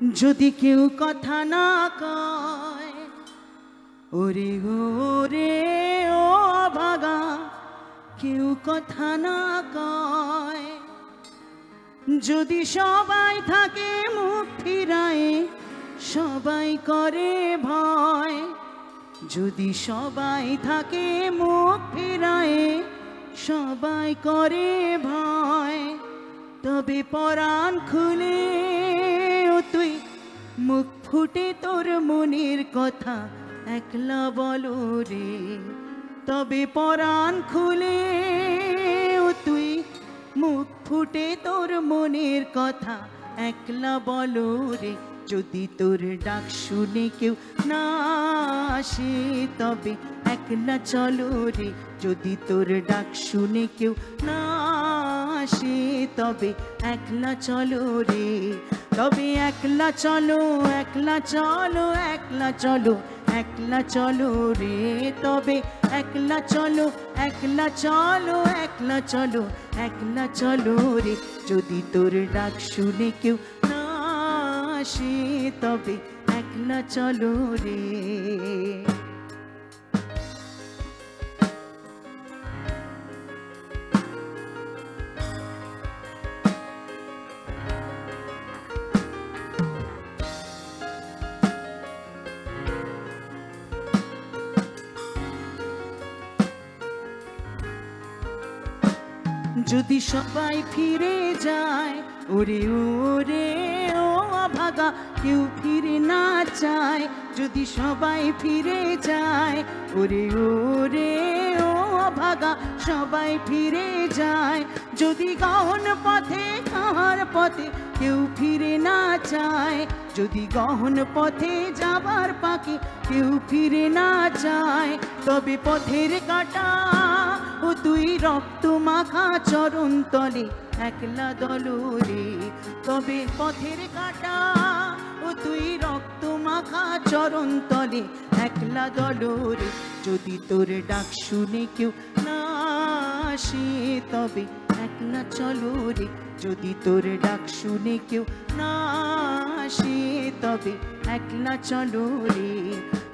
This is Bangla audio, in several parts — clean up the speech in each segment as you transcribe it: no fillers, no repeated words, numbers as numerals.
যদি কেউ কথা না কয়, ওরে ওরে ও ভাগা, কেউ কথা না কয়। যদি সবাই থাকে মুখ ফিরায়, সবাই করে ভয়। যদি সবাই থাকে মুখ ফিরায়, সবাই করে ভয়। তবে পরাণ খুলে ও তুই মুখ ফুটে তোর মনের কথা একলা বলো রে। তবে পরাণ খুলে ও তুই মুখ ফুটে তোর মনের কথা একলা বলো রে। যদি তোর ডাক শুনে কেউ না আসে, তবে একলা চলো রে। যদি তোর ডাক শুনে কেউ না আসে, তবে একলা চলো রে। তবে একলা চলো, একলা চলো, একলা চলো, একলা চলো রে। তবে একলা চলো, একলা চলো, একলা চলো, একলা চলো রে। যদি তোর ডাক শুনে কেউ না আসে, তবে একলা চলো রে। যদি সবাই ফিরে যায়, ওরে ওরে ও ভাগা, কেউ ফিরে না চায়। যদি সবাই ফিরে যায়, ওরে ওরে ও ভাগা, সবাই ফিরে যায়। যদি গহন পথে কাহার পথে কেউ ফিরে না চায়, যদি গহন পথে যাবার পাকে কেউ ফিরে না চায়, তবে পথের কাটা ও তুই রক্ত মাখা চরণ তলে একলা দলরে। তবে পথের কাটা ও তুই রক্ত মাখা চরণ তলে একলা দলরে। যদি তোর ডাক শুনে কেউ না আসে, তবে একলা চলো রে। যদি তোর ডাক শুনে কেউ না আসে, তবে একলা চলো রে।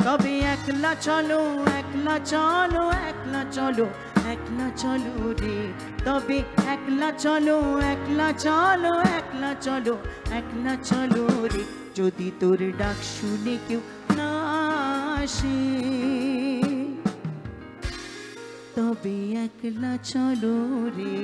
তবে একলা চলো, একলা চলো, একলা চলো, একলা চলো রে। তবে একলা চলো, একলা চলো, একলা চলো, একলা চলো রে। যদি তোর ডাক শুনে কেউ না আসে, তবে একলা চলো রে।